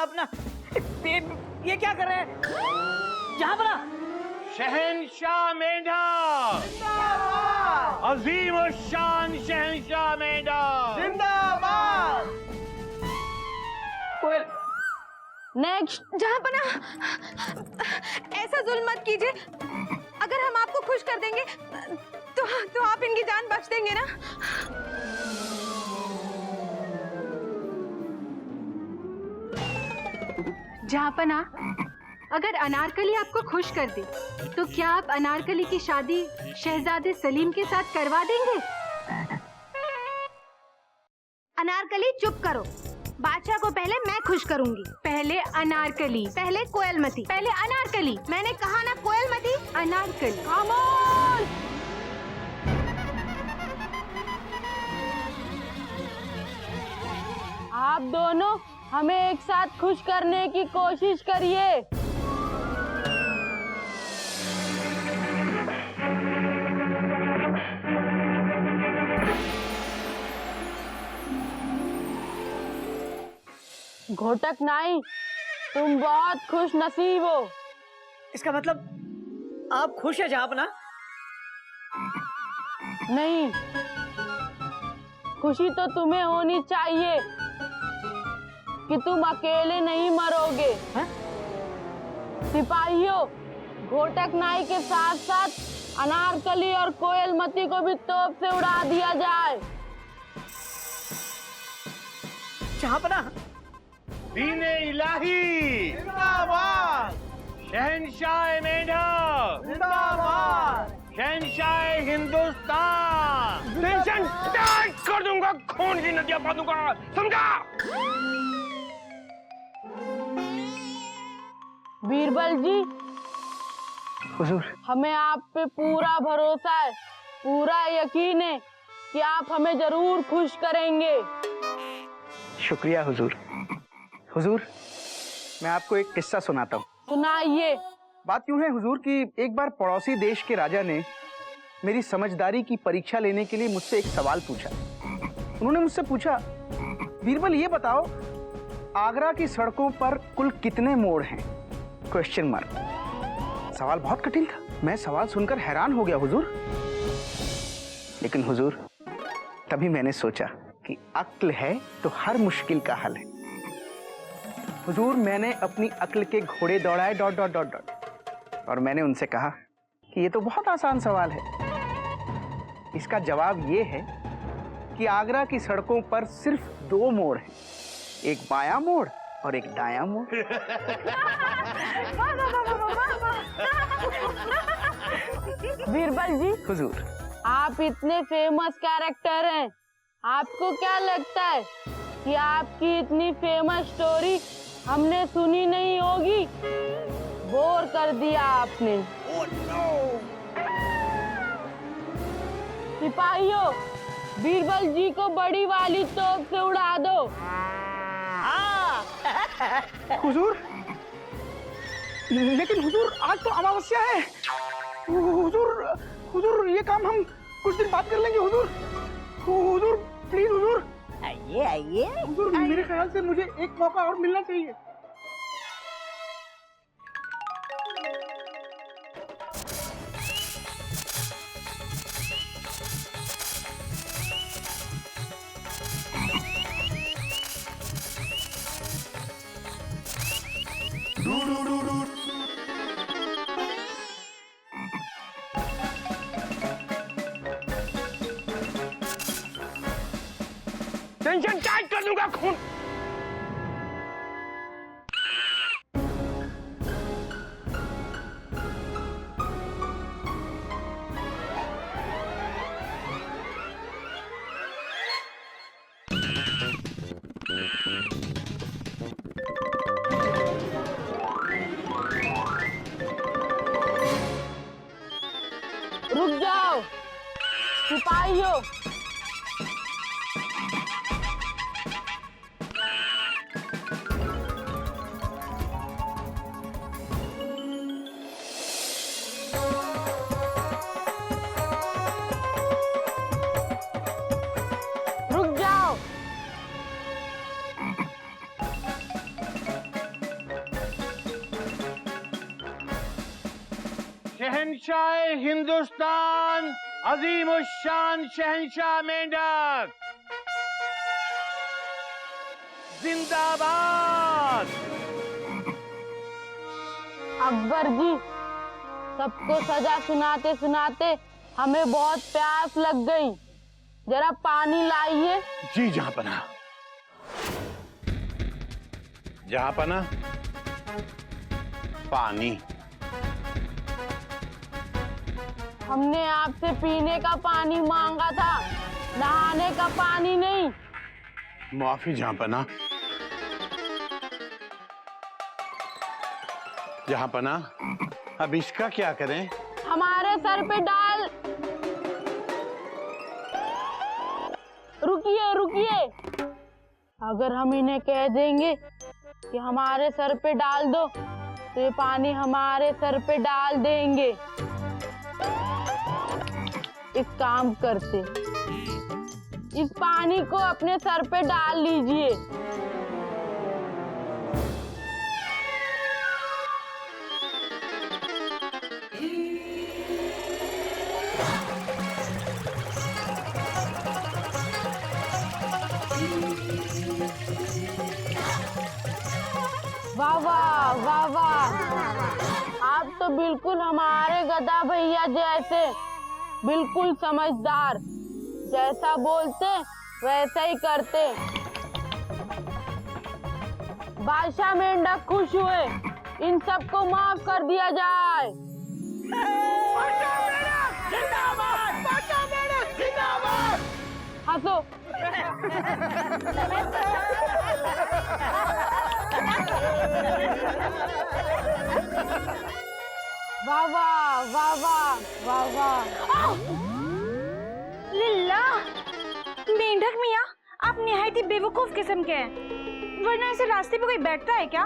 अपना ये क्या कर रहे हैं जहाँ अपना? शहंशाह मेंढा, अजीम और शान शहंशाह मेंढा जिंदाबाद। कोयल नेक्स्ट। जहाँपना, ऐसा जुल्म मत कीजिए। अगर हम आपको खुश कर देंगे तो आप इनकी जान बख्श देंगे ना? जहाँपना, अगर अनारकली आपको खुश कर दे तो क्या आप अनारकली की शादी शहजादे सलीम के साथ करवा देंगे? अनारकली चुप करो। बादशाह को पहले मैं खुश करूंगी। पहले अनारकली, पहले कोयलमती, पहले अनारकली। मैंने कहा ना कोयलमती, अनारकली। खामोश। आप दोनों हमें एक साथ खुश करने की कोशिश करिए। घोटक नाई, तुम बहुत खुश नसीब हो। इसका मतलब आप खुश हैं जहाँ अपना? नहीं, खुशी तो तुम्हें होनी चाहिए कि तुम अकेले नहीं मरोगे। हाँ? सिपाहियों, घोटक नाई के साथ साथ अनारकली और कोयलमती को भी तोप से उड़ा दिया जाए। जहाँ अपना दीने इलाही जिंदाबाद, शहंशाह मेंढा, जिंदाबाद, शहंशाह हिंदुस्तान। टेंशन टाइट कर दूंगा, खून की नदियां बहा दूंगा, समझा? बीरबल जी, हुजूर। हमें आप पे पूरा भरोसा है, पूरा यकीन है कि आप हमें जरूर खुश करेंगे। शुक्रिया हुजूर। हुजूर, मैं आपको एक किस्सा सुनाता हूँ। सुनाइए। बात यूं है हुजूर कि एक बार पड़ोसी देश के राजा ने मेरी समझदारी की परीक्षा लेने के लिए मुझसे एक सवाल पूछा। उन्होंने मुझसे पूछा, बीरबल ये बताओ, आगरा की सड़कों पर कुल कितने मोड़ हैं? Question mark. सवाल बहुत कठिन था। मैं सवाल सुनकर हैरान हो गया हुजूर। लेकिन हुजूर, तभी मैंने सोचा कि अक्ल है तो हर मुश्किल का हल है। हुजूर, मैंने अपनी अक्ल के घोड़े दौड़ाए ... और मैंने उनसे कहा कि ये तो बहुत आसान सवाल है। इसका जवाब ये है कि आगरा की सड़कों पर सिर्फ 2 मोड़ हैं, एक बायां मोड़ और एक दायां मोड़। बीरबल जी, हुजूर, आप इतने फेमस कैरेक्टर हैं, आपको क्या लगता है कि आपकी इतनी फेमस स्टोरी हमने सुनी नहीं होगी? बोर कर दिया आपने। सिपाहियों, बीरबल जी को बड़ी वाली तोप से उड़ा दो। हुजूर, लेकिन हुजूर आज तो अमावस्या है। हुजूर, हुजूर ये काम हम कुछ दिन बाद कर लेंगे हुजूर। हुजूर प्लीज हुजूर। आइए आइए। हुजूर, मेरे ख्याल से मुझे एक मौका और मिलना चाहिए। टेंशन टाइट कर दूंगा, खून। रुक जाओ सिपाहियों। रुक जाओ। शहंशाह हिंदुस्तान अजीमुश्शान शहंशाह मेंढक जिंदाबाद। अकबर जी, सबको सजा सुनाते सुनाते हमें बहुत प्यास लग गई, जरा पानी लाइए। जी जहांपना। जहांपना, पानी। हमने आपसे पीने का पानी मांगा था, नहाने का पानी नहीं। माफी जहांपना। जहांपना, अब इसका क्या करें? हमारे सर पे डाल। रुकिए रुकिए, अगर हम इन्हें कह देंगे कि हमारे सर पे डाल दो तो ये पानी हमारे सर पे डाल देंगे। एक काम करते, इस पानी को अपने सर पे डाल लीजिए। वाह वाह वाह वाह, आप तो बिल्कुल हमारे गधा भैया जैसे, बिल्कुल समझदार, जैसा बोलते वैसा ही करते। बादशाह मेंढक खुश हुए, इन सबको माफ कर दिया जाए। हंसो। वाह वाह वाह वाह वाह वाह। लिल्ला, मेंढक मियाँ, आप निहायत ही बेवकूफ किस्म के हैं, वरना ऐसे रास्ते पे कोई बैठता है क्या?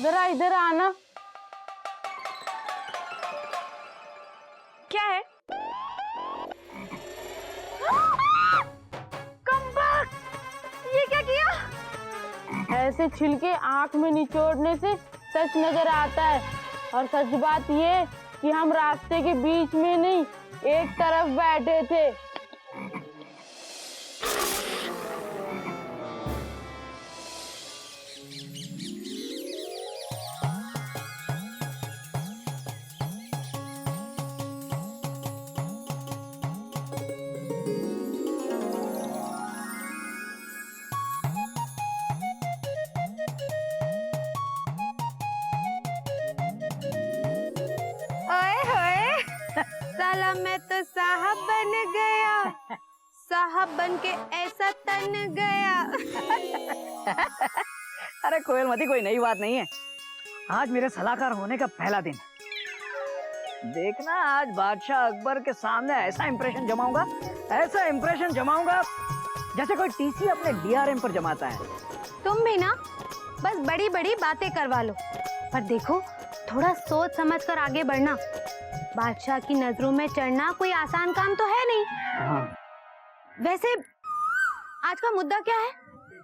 जरा इधर आना। क्या है? कमबख्त! ये क्या किया? ऐसे छिलके आंख में निचोड़ने से सच नजर आता है, और सच बात ये कि हम रास्ते के बीच में नहीं, एक तरफ बैठे थे। साला मैं तो साहब बन गया, साहब बन के ऐसा तन गया। अरे कोयलमती, कोई नई बात नहीं है, आज मेरे सलाहकार होने का पहला दिन। देखना, आज बादशाह अकबर के सामने ऐसा इंप्रेशन जमाऊंगा, ऐसा इंप्रेशन जमाऊंगा जैसे कोई टीसी अपने डीआरएम पर जमाता है। तुम भी ना बस बड़ी बड़ी बातें करवा लो, पर देखो थोड़ा सोच समझ कर आगे बढ़ना। बादशाह की नजरों में चढ़ना कोई आसान काम तो है नहीं। हाँ। वैसे आज का मुद्दा क्या है?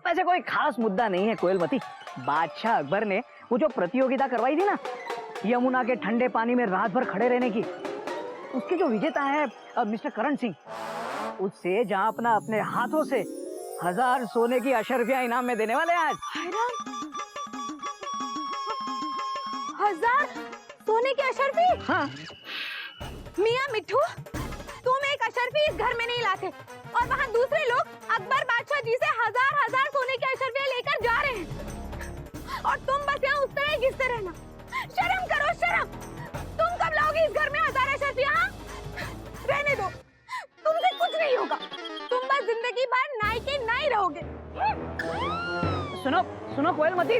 वैसे कोई खास मुद्दा नहीं है कोयलमती। बादशाह अकबर ने वो जो प्रतियोगिता करवाई थी ना, यमुना के ठंडे पानी में रात भर खड़े रहने की, उसके जो विजेता है मिस्टर करण सिंह, उससे जहां अपना अपने हाथों से 1000 सोने की अशर्फियां इनाम में देने वाले आज। 1000 सोने की अशर्फी? हाँ। मियाँ मिट्ठू, तुम एक अशर्फी इस घर में नहीं लाते, और वहाँ दूसरे लोग अकबर बादशाह जी से 1000 सोने की अशर्फियां लेकर जा रहे हैं, और तुम बस यहाँ उस तरह घिसते रहना। शर्म करो, शर्म! तुम कब लाओगे इस घर में 1000 अशर्फियां? रहने दो, तुमसे कुछ नहीं होगा, तुम बस जिंदगी भर नाई के नाई रहोगे। सुनो सुनो कोयलमती,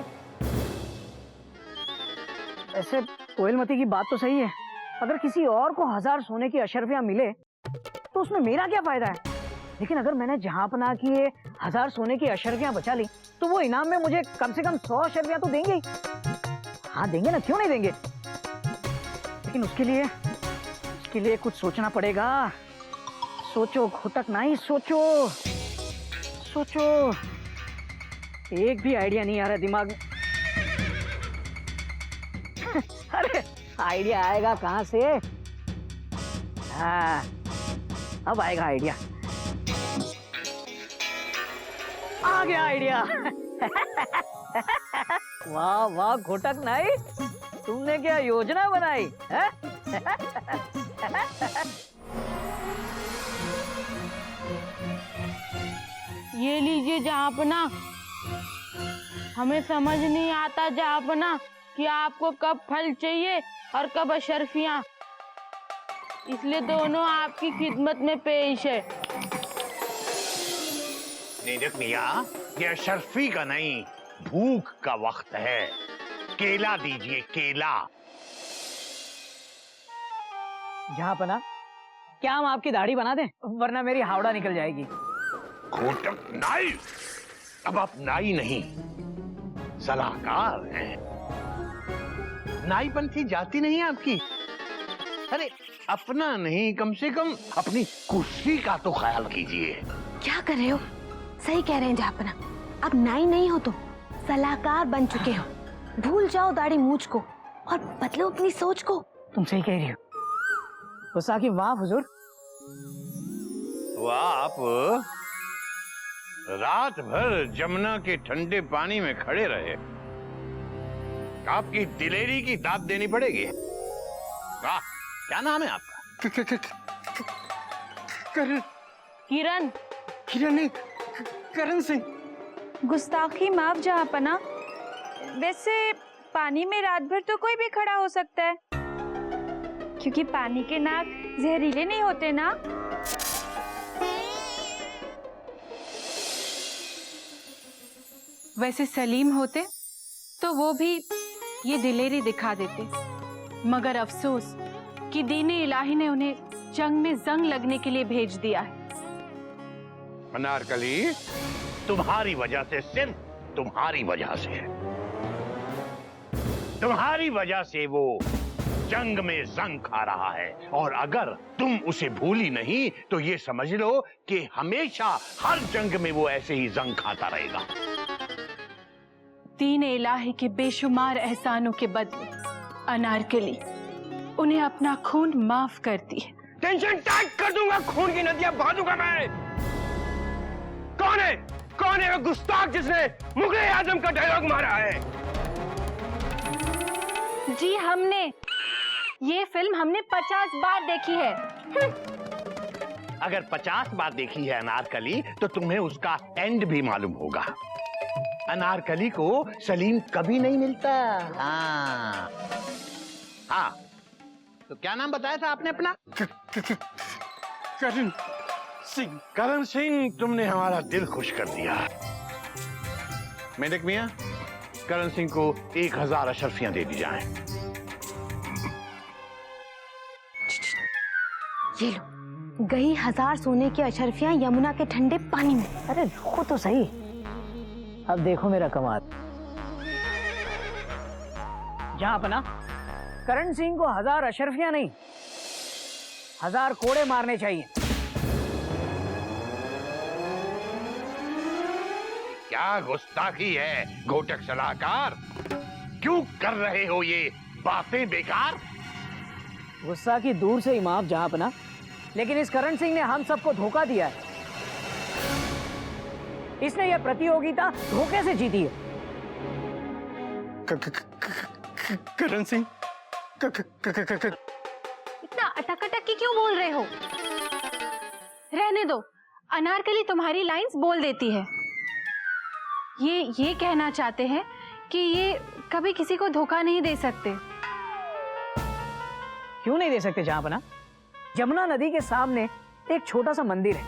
ऐसे कोयलमती की बात तो सही है, अगर किसी और को 1000 सोने की अशर्फियां मिले तो उसमें मेरा क्या फायदा है, लेकिन अगर मैंने जहांपना की 1000 सोने की अशर्फियां बचा ली तो वो इनाम में मुझे कम से कम 100 अशर्फियां तो देंगे ही। हाँ देंगे ना, क्यों नहीं देंगे, लेकिन उसके लिए कुछ सोचना पड़ेगा। सोचो घोटक नहीं, सोचो सोचो, एक भी आइडिया नहीं आ रहा दिमाग में। अरे आइडिया आएगा कहाँ से? हाँ, अब आएगा आइडिया। आ गया आइडिया। वाह वाह घोटक नाई, तुमने क्या योजना बनाई है? ये लीजिए जहाँपना। हमें समझ नहीं आता जहाँपना कि आपको कब फल चाहिए और कब अशर्फियाँ, इसलिए दोनों आपकी खिदमत में पेश है। निरक मियाँ, ये अशर्फी का नहीं, भूख का वक्त है। केला दीजिए, केला। जहाँपना, क्या हम आपकी दाढ़ी बना दें, वरना मेरी हावड़ा निकल जाएगी। घोटक नाई, अब आप नाई नहीं, सलाहकार हैं। नाईपंथी जाति नहीं है आपकी। अरे अपना नहीं, कम से कम अपनी कुर्सी का तो ख्याल कीजिए। क्या कर रहे हो? सही कह रहे हैं जहाँपना, अब नाई नहीं हो तुम, सलाहकार बन चुके हो। भूल जाओ दाढ़ी मूंछ को और बदलो अपनी सोच को। तुम सही कह रही हो। गुस्ताखी वाह हुजूर। तो आप रात भर जमुना के ठंडे पानी में खड़े रहे, आपकी दिलेरी की दाद देनी पड़ेगी। वाह, क्या नाम है आपका? किरण। किरण नहीं, करण सिंह। गुस्ताखी माफ जहाँपना, वैसे पानी में रात भर तो कोई भी खड़ा हो सकता है, क्योंकि पानी के नाग जहरीले नहीं होते ना। वैसे सलीम होते तो वो भी ये दिलेरी दिखा देते, मगर अफसोस कि दीने इलाही ने उन्हें जंग में जंग लगने के लिए भेज दिया है। अनारकली, तुम्हारी वजह से, सिर्फ तुम्हारी वजह से, तुम्हारी वजह से वो जंग में जंग खा रहा है, और अगर तुम उसे भूली नहीं तो ये समझ लो कि हमेशा हर जंग में वो ऐसे ही जंग खाता रहेगा। दीन इलाही के बेशुमार एहसानों के बदले अनारकली उन्हें अपना खून माफ करती है। टेंशन टाइट कर दूंगा, खून की नदियां बहा दूंगा मैं। कौन है? कौन है वो गुस्ताख जिसने मुगले आजम का डायलॉग मारा है? जी हमने, ये फिल्म हमने 50 बार देखी है। अगर 50 बार देखी है अनारकली, तो तुम्हें उसका एंड भी मालूम होगा। अनारकली को सलीम कभी नहीं मिलता। हाँ हाँ, तो क्या नाम बताया था आपने अपना? करण सिंह। करण सिंह, तुमने हमारा दिल खुश कर दिया। मेंढक मियां, करण सिंह को 1000 अशर्फियां दे दी जाएं। ये लो, गई 1000 सोने की अशर्फियां यमुना के ठंडे पानी में। अरे रुको तो सही, अब देखो मेरा कमाल। जहाँपना, करण सिंह को 1000 अशर्फियां नहीं, 1000 कोड़े मारने चाहिए। क्या गुस्ताखी है घोटक सलाहकार? क्यों कर रहे हो ये बातें बेकार? गुस्सा की दूर से ही माफ जहाँपना, लेकिन इस करण सिंह ने हम सबको धोखा दिया है। इसने यह प्रतियोगिता धोखे से जीती है। करण सिंह, इतना अटक-अटक क्यों बोल रहे हो? रहने दो, अनारकली तुम्हारी लाइंस बोल देती है। ये कहना चाहते हैं कि ये कभी किसी को धोखा नहीं दे सकते। क्यों नहीं दे सकते जहाँपना? जमुना नदी के सामने एक छोटा सा मंदिर है,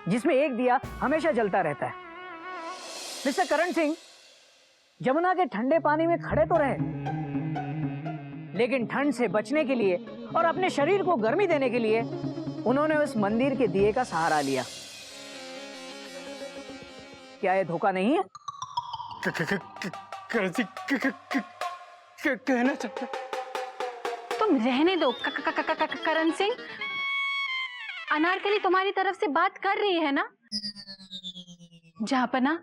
जिसमें एक दिया हमेशा जलता रहता है। मिस्टर करण सिंह जमुना के ठंडे पानी में खड़े तो रहे, लेकिन ठंड से बचने के लिए और अपने शरीर को गर्मी देने के लिए उन्होंने उस मंदिर के दिए का सहारा लिया। क्या ये धोखा नहीं है? करण सिंह कहना चाहता। तुम रहने दो करण सिंह, अनारकली तुम्हारी तरफ से बात कर रही है ना। जहाँपना,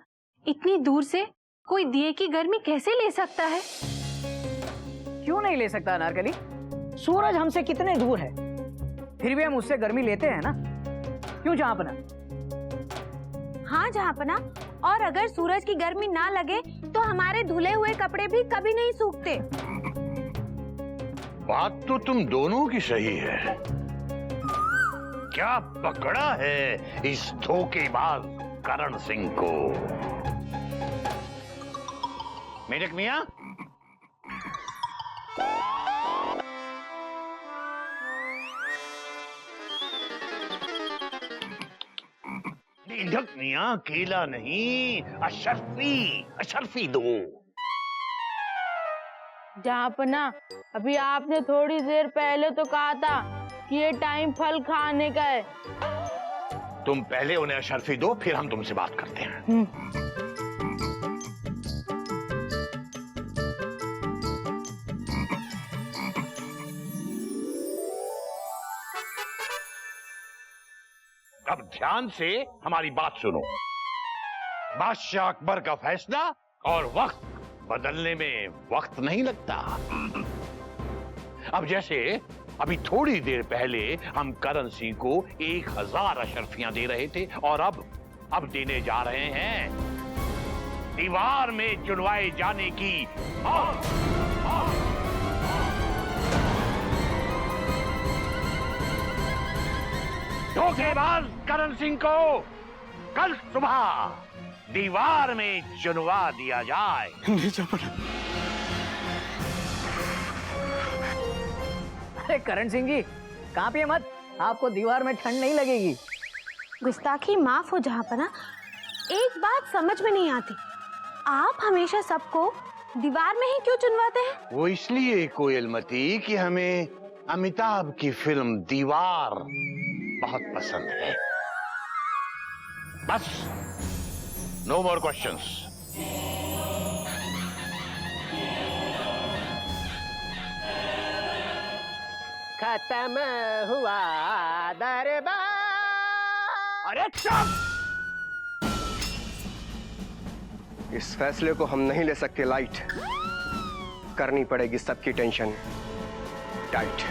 इतनी दूर से कोई दिए की गर्मी कैसे ले सकता है? क्यों नहीं ले सकता अनारकली? सूरज हमसे कितने दूर है, फिर भी हम उससे गर्मी लेते हैं ना। क्यों जहांपना? हाँ जहांपना, और अगर सूरज की गर्मी ना लगे तो हमारे धुले हुए कपड़े भी कभी नहीं सूखते। बात तो तुम दोनों की सही है। क्या पकड़ा है इस धोखेबाज करण सिंह को? मेढक मियां, मेढक मियां केला नहीं, अशर्फी दो। जहांपना, अभी आपने थोड़ी देर पहले तो कहा था कि ये टाइम फल खाने का है। तुम पहले उन्हें अशर्फी दो, फिर हम तुमसे बात करते हैं। अब ध्यान से हमारी बात सुनो। बादशाह अकबर का फैसला और वक्त बदलने में वक्त नहीं लगता। अब जैसे अभी थोड़ी देर पहले हम करण सिंह को 1000 अशर्फियां दे रहे थे, और अब देने जा रहे हैं दीवार में चुनवाए जाने की धोखेबाज करण सिंह को कल सुबह दीवार में चुनवा दिया जाए। अरे करण सिंह जी, कांपिए मत, आपको दीवार में ठंड नहीं लगेगी। गुस्ताखी माफ हो जहांपना, एक बात समझ में नहीं आती, आप हमेशा सबको दीवार में ही क्यों चुनवाते हैं? वो इसलिए कोयलमती कि हमें अमिताभ की फिल्म दीवार बहुत पसंद है। बस, नो मोर क्वेश्चंस। खत्म हुआ दरबार। अरे चुप! इस फैसले को हम नहीं ले सकते लाइट, करनी पड़ेगी सबकी टेंशन टाइट।